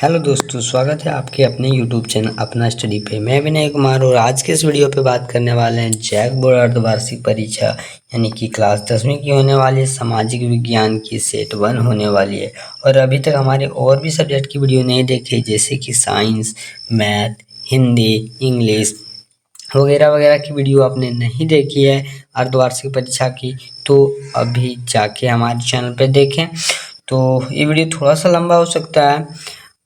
Hello दोस्तों, स्वागत है आपके अपने यूट्यूब चैनल अपना स्टडी पे। मैं विनय कुमार और आज के इस वीडियो पे बात करने वाले हैं जैक बोर्ड अर्धवार्षिक परीक्षा यानी कि क्लास 10वीं की होने वाली है। सामाजिक विज्ञान की सेट 1 होने वाली है और अभी तक हमारे और भी सब्जेक्ट की वीडियो नहीं देखी, जैसे कि साइंस, मैथ, हिंदी, इंग्लिश वगैरह वगैरह की वीडियो आपने नहीं देखी है अर्धवार्षिक परीक्षा की, तो अभी जाके हमारे चैनल पे देखें। तो ये वीडियो थोड़ा सा लंबा हो सकता है,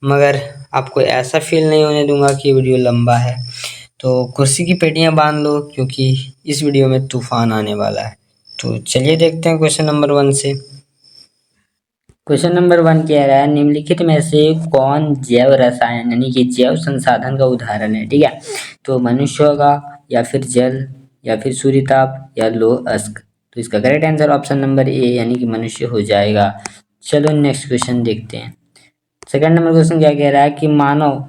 मगर आपको ऐसा फील नहीं होने दूंगा कि वीडियो लंबा है। तो कुर्सी की पेटियां बांध लो, क्योंकि इस वीडियो में तूफान आने वाला है। तो चलिए देखते हैं क्वेश्चन नंबर 1 से। क्वेश्चन नंबर 1 कह रहा है, निम्नलिखित में से कौन जैव रसायन यानी कि जैव संसाधन का उदाहरण है। ठीक है, तो मनुष्य होगा, या फिर जल, या फिर सूर्य ताप, या लौह अयस्क। तो इसका correct answer option number A यानी कि मनुष्य हो जाएगा। चलो नेक्स्ट क्वेश्चन देखते हैं। सेकंड नंबर क्वेश्चन क्या कह रहा है कि मानव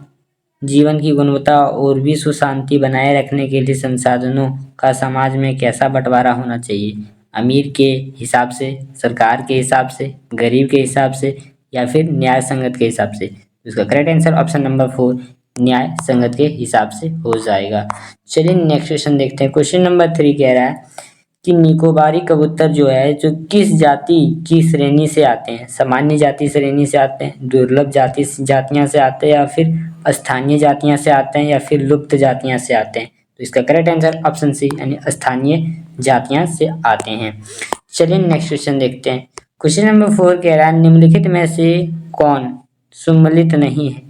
जीवन की गुणवत्ता और विश्व शांति बनाए रखने के लिए संसाधनों का समाज में कैसा बंटवारा होना चाहिए। अमीर के हिसाब से, सरकार के हिसाब से, गरीब के हिसाब से, या फिर न्याय संगत के हिसाब से। तो इसका करेक्ट आंसर ऑप्शन नंबर 4 न्याय संगत के हिसाब से हो जाएगा। चलिए नेक्स्ट क्वेश्चन देखते हैं। क्वेश्चन नंबर 3 कह रहा है कि निकोबारी कबूतर जो है जो किस जाति की श्रेणी से आते हैं। सामान्य जाति श्रेणी से आते हैं, दुर्लभ जातियां से आते हैं, या फिर स्थानीय जातियां से आते हैं, या फिर लुप्त जातियां से आते हैं। तो इसका करेक्ट आंसर ऑप्शन सी यानी स्थानीय जातियां से आते हैं। चलिए नेक्स्ट क्वेश्चन देखते हैं। क्वेश्चन नंबर 4 कह रहा है, निम्नलिखित में से कौन सम्मिलित नहीं है।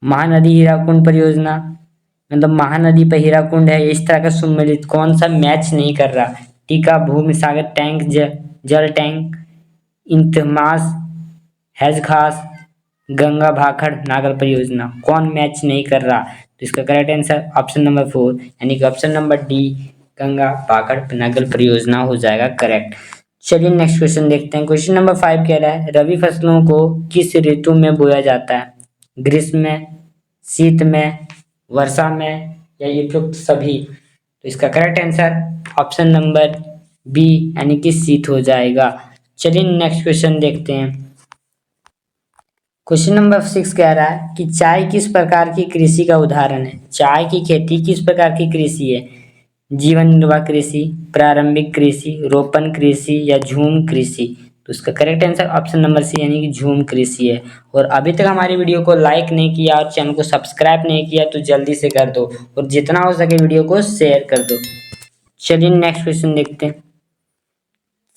महानदी हीराकुंड परियोजना, मतलब महानदी पर हीराकुंड है, इस तरह का सम्मिलित कौन सा मैच नहीं कर रहा। टीका भूमि सागर टैंक, जल टैंक, इंतमास, हैज खास, गंगा भाखड़ नागर परियोजना, कौन मैच नहीं कर रहा। तो इसका करेक्ट आंसर ऑप्शन नंबर 4 यानी कि ऑप्शन नंबर डी गंगा भाखड़ नागर परियोजना हो जाएगा करेक्ट। चलिए नेक्स्ट क्वेश्चन देखते हैं। क्वेश्चन नंबर 5 कह रहा है, रबी फसलों को किस ऋतु में बोया जाता है। ग्रीष्म में, शीत में, वर्षा में, या उपयुक्त सभी। तो इसका correct answer option number B यानी कि शीत हो जाएगा। चलिए नेक्स्ट क्वेश्चन देखते हैं। क्वेश्चन नंबर 6 कह रहा है कि चाय किस प्रकार की कृषि का उदाहरण है। चाय की खेती किस प्रकार की कृषि है। जीवन निर्वाह कृषि, प्रारंभिक कृषि, रोपण कृषि, या झूम कृषि। तो इसका correct answer option number C यानी कि झूम कृषि है। और अभी तक हमारी वीडियो को लाइक नहीं किया और चैनल को सब्सक्राइब नहीं किया तो जल्दी से कर दो, और जितना हो सके वीडियो को शेयर कर दो। चलिए नेक्स्ट क्वेश्चन देखते हैं।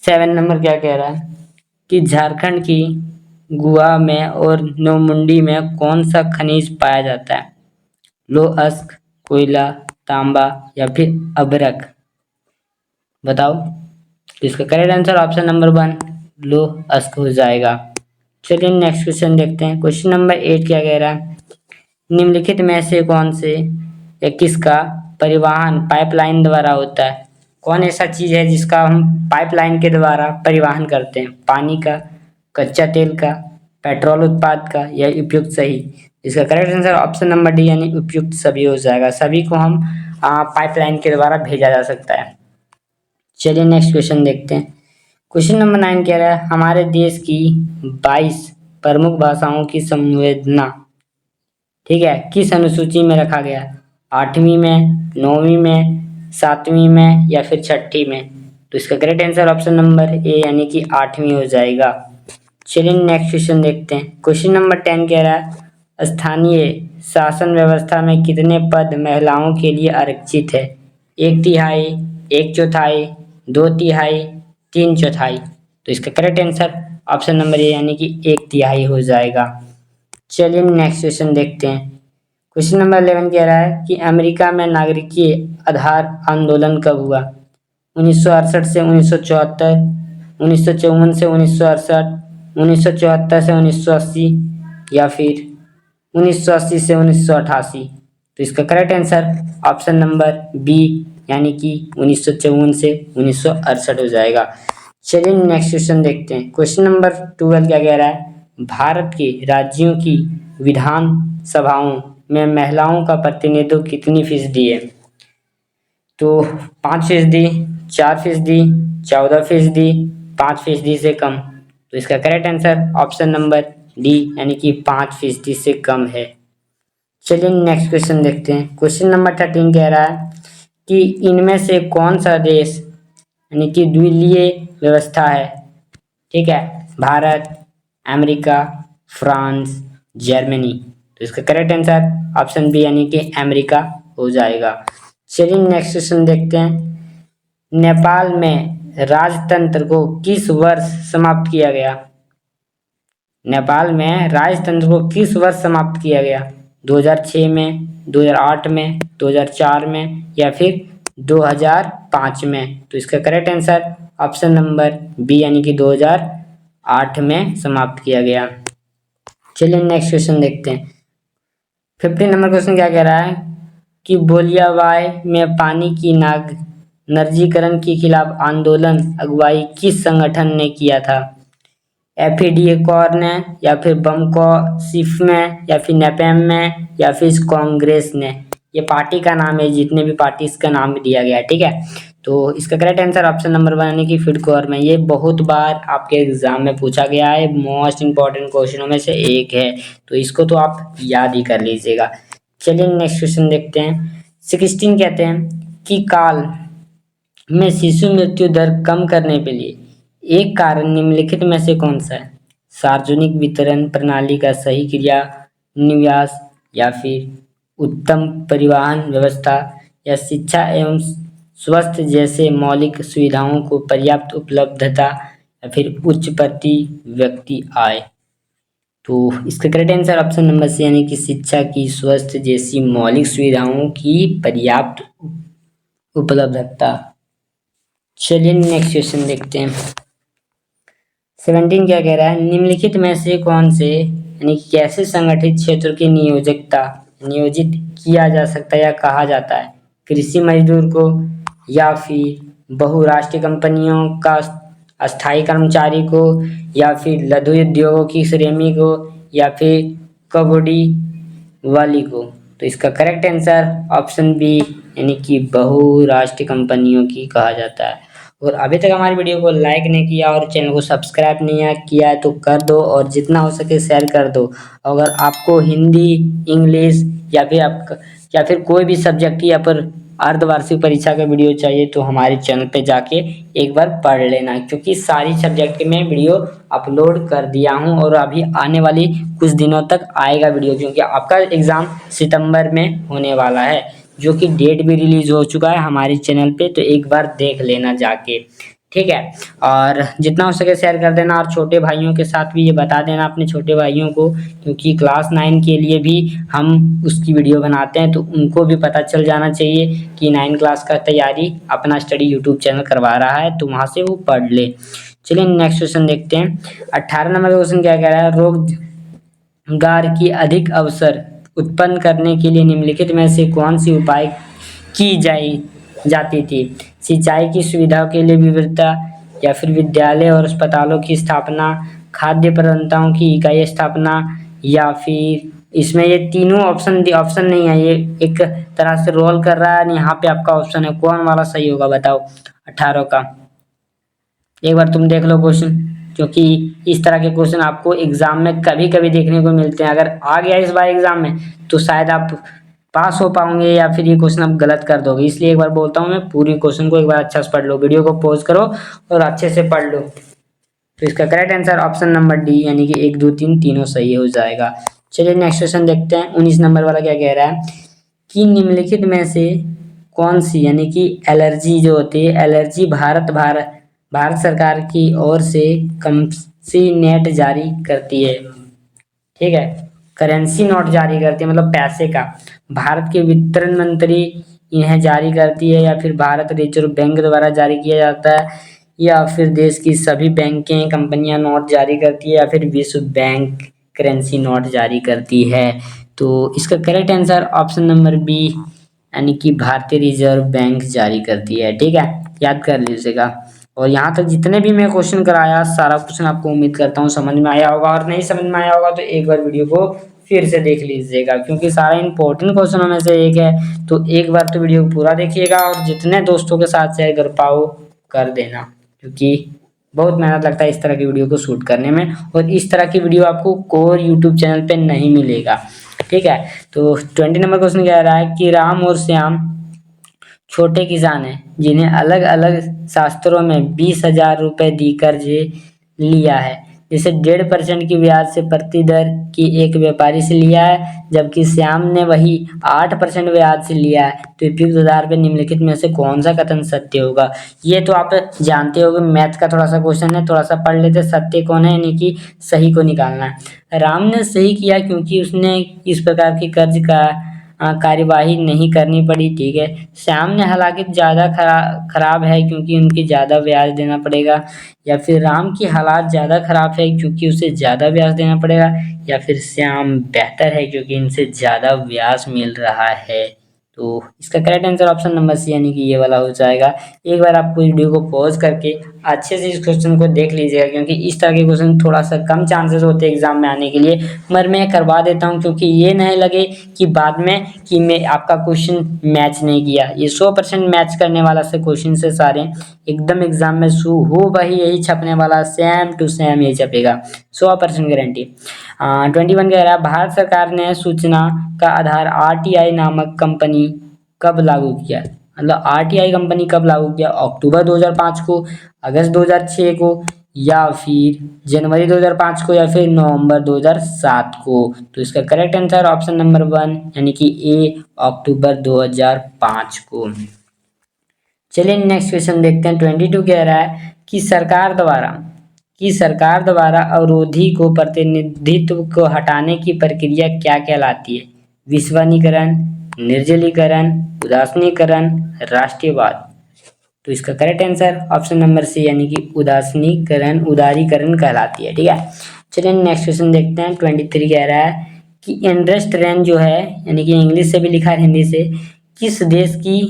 7 नंबर क्या कह रहा है कि झारखंड की गुआ में और नौमुंडी में कौन सा खनिज पाया जाता है। लौह अयस्क, कोयला, तांबा, या फिर अभ्रक। बताओ। तो इसका करेक्ट आंसर ऑप्शन नंबर 1 लौह अयस्क हो जाएगा। चलिए नेक्स्ट क्वेश्चन देखते हैं। क्वेश्चन नंबर 8 क्या कह रहा है, निम्नलिखित में से कौन से या किसका परिवहन पाइपलाइन द्वारा होता है। कौन ऐसा चीज है जिसका हम पाइपलाइन के द्वारा परिवहन करते हैं। पानी का, कच्चा तेल का, पेट्रोल उत्पाद का, या उपयुक्त सही। इसका correct answer option number D यानी उपयुक्त सभी हो जाएगा। सभी को हम पाइपलाइन के द्वारा भेजा जा सकता है। चलिए नेक्स्ट क्वेश्चन देखते हैं। क्वेश्चन नंबर 9 कह रहा है, हमारे देश की 22 प्रमुख भाषाओं की संवेदना, ठीक है, किस अनुसूची में रखा गया। 8वीं में, 9वीं में, 7वीं में, या फिर 6ठी में। तो इसका correct answer option number A यानी कि 8वीं हो जाएगा। चलिए नेक्स्ट क्वेश्चन देखते हैं। क्वेश्चन नंबर 10 कह रहा है, स्थानीय शासन व्यवस्था में कितने पद महिलाओं के लिए आरक्षित है। 1/3, 1/4, 2/3, 3/4। तो इसका correct answer option number A यानी कि 1/3 हो जाएगा। चलिए नेक्स्ट क्वेश्चन देखते हैं। क्वेश्चन नंबर 11 कह रहा है कि अमेरिका में नागरिकीय आधार आंदोलन कब हुआ। 1968 से 1974, 1954 से 1968, 1974 से 1980, या फिर 1980 से 1988। तो इसका correct answer option number B यानी कि 1954 से 1968 हो जाएगा। चलिए नेक्स्ट क्वेश्चन देखते हैं। क्वेश्चन नंबर 12 क्या कह रहा है, भारत के राज्यों की विधान सभाओं में महिलाओं का प्रतिनिधित्व कितनी फीसदी है। तो 5%, 4%, 14%, 5% से कम। तो इसका correct answer option number D यानी कि 5% से कम है। चलिए नेक्स्ट क्वेश्चन देखते हैं। क्वेश्चन नंबर 13 कह रहा है कि इनमें से कौन सा देश यानी कि द्विलीय व्यवस्था है। ठीक है, भारत, अमेरिका, फ्रांस, जर्मनी। तो इसका करेक्ट आंसर ऑप्शन बी यानी कि अमेरिका हो जाएगा। चलिए नेक्स्ट क्वेश्चन देखते हैं। नेपाल में राजतंत्र को किस वर्ष समाप्त किया गया। नेपाल में राजतंत्र को किस वर्ष समाप्त किया गया। 2006 में, 2008 में, 2004 में या फिर 2005 में। तो इसका correct answer option number B यानी कि 2008 में समाप्त किया गया। चलिए नेक्स्ट क्वेश्चन देखते हैं। 15 नंबर क्वेश्चन क्या कह रहा है कि बोलियावाय में पानी की नर्जीकरण के खिलाफ आंदोलन अगुवाई किस संगठन ने किया था। एफईडीए कॉर ने या फिर बमको सिफ में या फिर नेपेम में या फिर कांग्रेस ने। ये पार्टी का नाम है, जितने भी पार्टी इसका नाम दिया गया है। ठीक है, तो इसका करेक्ट आंसर ऑप्शन नंबर 1 यानी कि फिडकोर में। ये बहुत बार आपके एग्जाम में पूछा गया है, मोस्ट इंपॉर्टेंट क्वेश्चनों में से एक है, तो इसको तो आप याद ही कर लीजिएगा। चलिए नेक्स्ट क्वेश्चन देखते हैं। 16 कहते हैं कि काल में शिशु मृत्यु दर कम करने के लिए एक कारण निम्नलिखित में से कौन सा है। सार्वजनिक वितरण प्रणाली का सही क्रिया निवास या फिर उत्तम परिवहन व्यवस्था या शिक्षा एवं स्वास्थ्य जैसे मौलिक सुविधाओं को पर्याप्त उपलब्धता या फिर उच्च प्रति व्यक्ति आय। तो इसका correct answer option number C यानी कि शिक्षा की, स्वास्थ्य जैसी मौलिक सुविधाओं की पर्याप्त उपलब्धता। चलिए नेक्स्ट क्वेश्चन देखते हैं। 17 क्या कह रहा है, निम्नलिखित में से कौन से यानी कैसे संगठित क्षेत्र की नियोजित किया जा सकता है या कहा जाता है। कृषि मजदूर को या फिर बहुराष्ट्रीय कंपनियों का अस्थायी कर्मचारी को या फिर लघु उद्योगों की श्रेणी को या फिर कबड्डी वाली को। तो इसका करेक्ट आंसर ऑप्शन बी यानी कि बहुराष्ट्रीय कंपनियों की कहा जाता है। और अभी तक हमारी वीडियो को लाइक नहीं किया और चैनल को सब्सक्राइब नहीं किया है तो कर दो और जितना हो सके शेयर कर दो। अगर आपको हिंदी, इंग्लिश या फिर कोई भी सब्जेक्ट या पर अर्धवार्षिक परीक्षा का वीडियो चाहिए तो हमारे चैनल पे जाके एक बार पढ़ लेना, क्योंकि सारी सब्जेक्ट के मैं वीडियो अपलोड कर दिया हूँ और अभी आने वाली कुछ दिनों तक आएगा वीडियो, क्योंकि आपका एग्ज़ाम सितंबर में होने वाला है, जो कि डेट भी रिलीज हो चुका है हमारे चैनल पे, तो एक बार देख लेना जाके। ठीक है, और जितना हो सके शेयर कर देना और छोटे भाइयों के साथ भी ये बता देना अपने छोटे भाइयों को, क्योंकि क्लास 9 के लिए भी हम उसकी वीडियो बनाते हैं तो उनको भी पता चल जाना चाहिए कि 9 क्लास का तैयारी अपना स्टडी यूट्यूब चैनल करवा रहा है, तो वहाँ से वो पढ़ ले। चलिए नेक्स्ट क्वेश्चन देखते हैं। 18 नंबर क्वेश्चन क्या कह रहा है, रोजगार की अधिक अवसर उत्पन्न करने के लिए निम्नलिखित में से कौन सी उपाय की जाती थी। सिंचाई की सुविधाओं के लिए विविधता या फिर विद्यालय और अस्पतालों की स्थापना, खाद्य प्रदाताओं की इकाई स्थापना या फिर इसमें ये तीनों ऑप्शन नहीं है, ये एक तरह से रोल कर रहा है। यहाँ पे आपका ऑप्शन है, कौन वाला सही होगा बताओ 18 का। एक बार तुम देख लो क्वेश्चन, क्योंकि इस तरह के क्वेश्चन आपको एग्जाम में कभी कभी देखने को मिलते हैं। अगर आ गया इस बार एग्जाम में तो शायद आप पास हो पाओगे या फिर ये क्वेश्चन आप गलत कर दोगे, इसलिए एक बार बोलता हूँ मैं, पूरी क्वेश्चन को एक बार अच्छा से पढ़ लो, वीडियो को पॉज करो और अच्छे से पढ़ लो। तो इसका correct answer option number D यानी कि 1, 2, 3 तीनों सही हो जाएगा। चलिए नेक्स्ट क्वेश्चन देखते हैं। 19 नंबर वाला क्या कह रहा है कि निम्नलिखित में से कौन सी यानी कि एलर्जी जो होती है, एलर्जी भारत सरकार की ओर से करेंसी नेट जारी करती है। ठीक है, करेंसी नोट जारी करती है मतलब पैसे का, भारत के वित्त मंत्री इन्हें जारी करती है या फिर भारत रिजर्व बैंक द्वारा जारी किया जाता है या फिर देश की सभी बैंकें कंपनियां नोट जारी करती है या फिर विश्व बैंक करेंसी नोट जारी करती है। तो इसका correct answer option number B यानी कि भारतीय रिजर्व बैंक जारी करती है। ठीक है, याद कर लीजिएगा। और यहाँ तक जितने भी मैं क्वेश्चन कराया सारा क्वेश्चन आपको उम्मीद करता हूँ समझ में आया होगा, और नहीं समझ में आया होगा तो एक बार वीडियो को फिर से देख लीजिएगा, क्योंकि सारा इंपॉर्टेंट क्वेश्चनों में से एक है। तो एक बार तो वीडियो पूरा देखिएगा और जितने दोस्तों के साथ शेयर कर पाओ कर देना, क्योंकि बहुत मेहनत लगता है इस तरह की वीडियो को शूट करने में, और इस तरह की वीडियो आपको कोई यूट्यूब चैनल पे नहीं मिलेगा। ठीक है, तो 20 नंबर क्वेश्चन कह रहा है कि राम और श्याम छोटे किसान हैं जिन्हें अलग अलग शास्त्रों में 20,000 रुपए दी कर्ज लिया है, जिसे 1.5% की ब्याज से प्रति दर की एक व्यापारी से लिया है, जबकि श्याम ने वही 8% ब्याज से लिया है। तो उपयुक्त आधार पर निम्नलिखित में से कौन सा कथन सत्य होगा। ये तो आप जानते हो, मैथ का थोड़ा सा क्वेश्चन है, थोड़ा सा पढ़ लेते। सत्य कौन है, यानी कि सही को निकालना है। राम ने सही किया क्योंकि उसने इस प्रकार की कर्ज का कार्यवाही नहीं करनी पड़ी। ठीक है, श्याम ने हालांकि ज़्यादा खराब है क्योंकि उनकी ज़्यादा ब्याज देना पड़ेगा, या फिर राम की हालात ज़्यादा खराब है क्योंकि उसे ज़्यादा ब्याज देना पड़ेगा, या फिर श्याम बेहतर है क्योंकि इनसे ज़्यादा ब्याज मिल रहा है। तो इसका correct answer option number C यानी कि ये वाला हो जाएगा। एक बार आप वीडियो को पॉज करके अच्छे से इस क्वेश्चन को देख लीजिएगा, क्योंकि इस तरह के क्वेश्चन थोड़ा सा कम चांसेस होते हैं एग्जाम में आने के लिए, मगर मैं करवा देता हूँ क्योंकि ये नहीं लगे कि बाद में कि मैं आपका क्वेश्चन मैच नहीं किया। ये 100% मैच करने वाला से क्वेश्चन से सारे एकदम एग्जाम में हो वही यही छपने वाला, सेम टू सेम यही छपेगा, 100% गारंटी। 21 कह रहा है भारत सरकार ने सूचना का आधार आरटीआई नामक कंपनी कब लागू किया। मतलब आरटीआई कंपनी कब लागू किया, अक्टूबर 2005 को, अगस्त 2006 को, या फिर जनवरी 2005 को, या फिर नवंबर 2007 को। तो इसका करेक्ट आंसर ऑप्शन नंबर 1 यानी कि ए, अक्टूबर 2005 को। चलिए नेक्स्ट क्वेश्चन देखते हैं। 22 कह रहा है कि सरकार द्वारा अवरोधी को प्रतिनिधित्व को हटाने की प्रक्रिया क्या कहलाती है। विश्वनीकरण, निर्जलीकरण, उदासीनीकरण, राष्ट्रीयवाद। तो इसका correct answer option number C यानी कि उदारीकरण कहलाती है। ठीक है, चलिए नेक्स्ट क्वेश्चन देखते हैं। 23 कह रहा है कि एंड्रस्ट रैन जो है, यानी कि इंग्लिश से भी लिखा है हिंदी से, किस देश की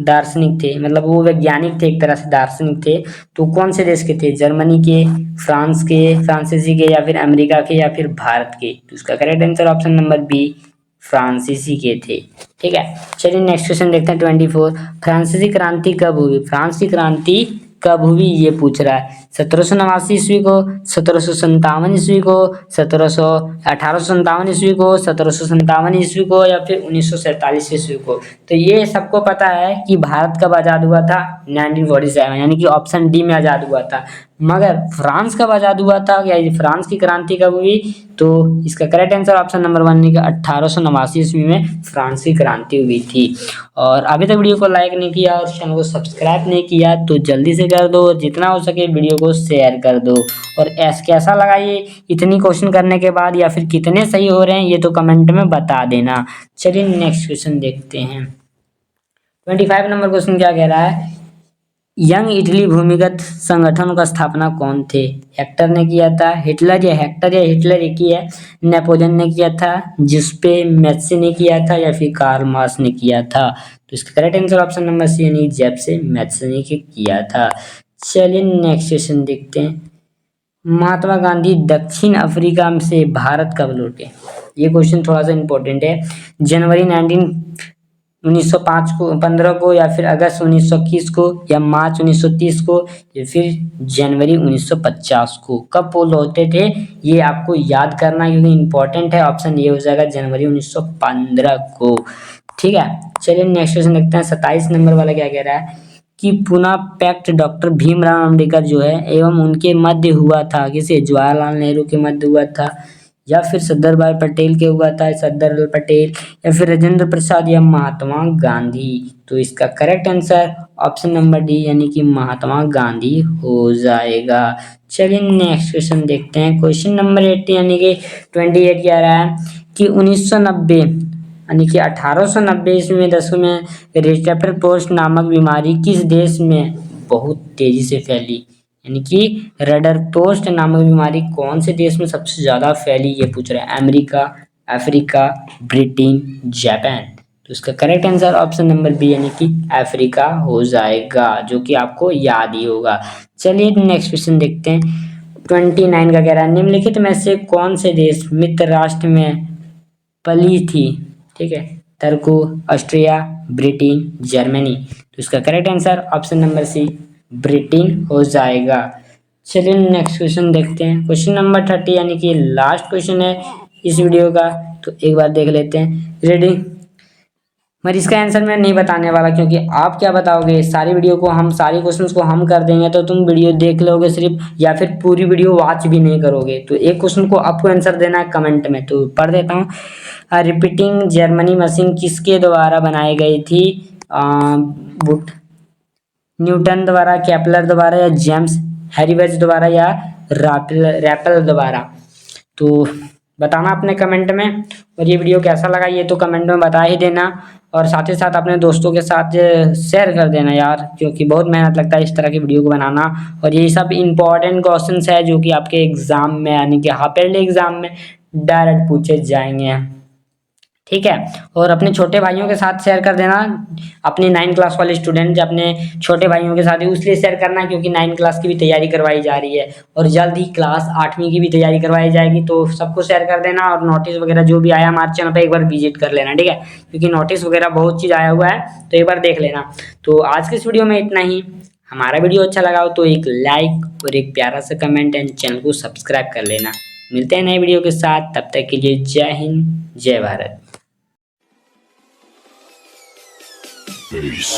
दार्शनिक थे। मतलब वो वैज्ञानिक थे, एक तरह से दार्शनिक थे। तो कौन से देश के थे, जर्मनी के, फ्रांस के, फ्रांसीसी के, या फिर अमेरिका के, या फिर भारत के। तो इसका correct answer option number B, फ्रांसीसी के थे। ठीक है, चलिए नेक्स्ट क्वेश्चन देखते हैं। 24 फ्रांसीसी क्रांति कब हुई। फ्रांस की क्रांति कब हुई ये पूछ रहा है। 1789 ईस्वी को, 1757 ईस्वी को, 1857 ईस्वी को, 1757 ईस्वी को, या फिर 1947 ईस्वी को। तो ये सबको पता है कि भारत कब आज़ाद हुआ था, 1947, यानी कि ऑप्शन डी में आज़ाद हुआ था। मगर फ्रांस कब आज़ाद हुआ था, या फ्रांस की क्रांति कब हुई। तो इसका करेक्ट आंसर ऑप्शन नंबर 1 यानी कि 1889 ईस्वी में फ्रांस की क्रांति हुई थी। और अभी तक वीडियो को लाइक नहीं किया और चैनल को सब्सक्राइब नहीं किया तो जल्दी से कर दो, जितना हो सके वीडियो को शेयर कर दो। और कैसा लगा ये इतनी क्वेश्चन करने के बाद, या फिर कितने सही हो रहे हैं ये तो कमेंट में बता देना। चलिए नेक्स्ट क्वेश्चन देखते हैं। 25 नंबर क्वेश्चन क्या कह रहा है, यंग इटली भूमिगत संगठन का स्थापना कौन थे। हेक्टर ने किया था, हिटलर या हिटलर एक ही है, नेपोलियन ने किया था, जिसपे मेस्सी ने किया था, या फिर कार्ल मार्क्स ने किया था। तो इसका correct answer option number C यानी जेप्से मेस्सी ने किया था। चलिए नेक्स्ट क्वेश्चन देखते हैं। महात्मा गांधी दक्षिण अफ्रीका से भारत कब लौटे। ये क्वेश्चन थोड़ा सा इंपॉर्टेंट है। जनवरी 1905 को, 15 को, या फिर अगस्त 1921 को, या मार्च 1930 को, या फिर जनवरी 1950 को। कब वो लौटे थे ये आपको याद करना क्योंकि इंपॉर्टेंट है। ऑप्शन ये हो जाएगा जनवरी 1915 को। ठीक है, चलिए नेक्स्ट क्वेश्चन देखते हैं। 27 नंबर वाला क्या कह रहा है कि पुनः पैक्ट डॉक्टर भीमराव अम्बेडकर जो है एवं उनके मध्य हुआ था। किसे, जवाहरलाल नेहरू के मध्य हुआ था, या फिर सरदार वल्लभ पटेल के हुआ था, सरदार वल्लभ पटेल, या फिर राजेंद्र प्रसाद, या महात्मा गांधी। तो इसका correct answer option number D यानी कि महात्मा गांधी हो जाएगा। चलिए नेक्स्ट क्वेश्चन देखते हैं। क्वेश्चन नंबर 80 यानी कि 28 कह रहा है कि 1990 यानी कि 1890 ईस्वी में दशकों में रेस्टैपर पोस्ट नामक बीमारी किस देश में बहुत तेजी से फैली। यानी कि रडरपोस्ट नामक बीमारी कौन से देश में सबसे ज्यादा फैली ये पूछ रहा है। America, Africa, Britain, Japan. तो इसका correct answer option number B यानी कि अफ्रीका हो जाएगा, जो कि आपको याद ही होगा। चलिए नेक्स्ट क्वेश्चन देखते हैं। 29 का कह रहा है निम्नलिखित में से कौन से देश मित्र राष्ट्र में पली थी। ठीक है, तुर्की, ऑस्ट्रिया, ब्रिटेन, जर्मनी। तो इसका correct answer option number C Britain हो जाएगा। चलिए नेक्स्ट क्वेश्चन देखते हैं। क्वेश्चन नंबर 30 यानी कि लास्ट क्वेश्चन है इस वीडियो का, तो एक बार देख लेते हैं। रेडी? मगर इसका आंसर मैं नहीं बताने वाला, क्योंकि आप क्या बताओगे, सारी वीडियो को हम सारे क्वेश्चंस को हम कर देंगे तो तुम वीडियो देख लोगे सिर्फ, या फिर पूरी वीडियो वॉच भी नहीं करोगे। तो एक क्वेश्चन को आपको आंसर देना है कमेंट में, तो पढ़ देता हूँ। रिपीटिंग जर्मनी मशीन किसके द्वारा बनाई गई थी? बुट न्यूटन द्वारा, केपलर द्वारा, या जेम्स हैरीवेज द्वारा, या रैपल द्वारा? तो बताना अपने कमेंट में। और ये वीडियो कैसा लगा ये तो कमेंट में बता ही देना, और साथ ही साथ अपने दोस्तों के साथ शेयर कर देना यार, क्योंकि बहुत मेहनत लगता है इस तरह की वीडियो को बनाना। और ये सब इंपॉर्टेंट क्वेश्चंस है जो कि आपके एग्जाम में यानी कि हाफ ईयरली एग्जाम में डायरेक्ट पूछे जाएंगे, ठीक है। और अपने छोटे भाइयों के साथ शेयर कर देना, अपने 9 क्लास वाले स्टूडेंट अपने छोटे भाइयों के साथ ही उसलिए शेयर करना क्योंकि 9 क्लास की भी तैयारी करवाई जा रही है, और जल्द ही क्लास 8वीं की भी तैयारी करवाई जाएगी। तो सबको शेयर कर देना, और नोटिस वगैरह जो भी आया हमारे चैनल पे एक बार विजिट कर लेना, ठीक है, क्योंकि नोटिस वगैरह बहुत चीज़ आया हुआ है, तो एक बार देख लेना। तो आज के इस वीडियो में इतना ही। हमारा वीडियो अच्छा लगा हो तो एक लाइक और एक प्यारा सा कमेंट एंड चैनल को सब्सक्राइब कर लेना। मिलते हैं नए वीडियो के साथ, तब तक के लिए जय हिंद जय भारत। Peace.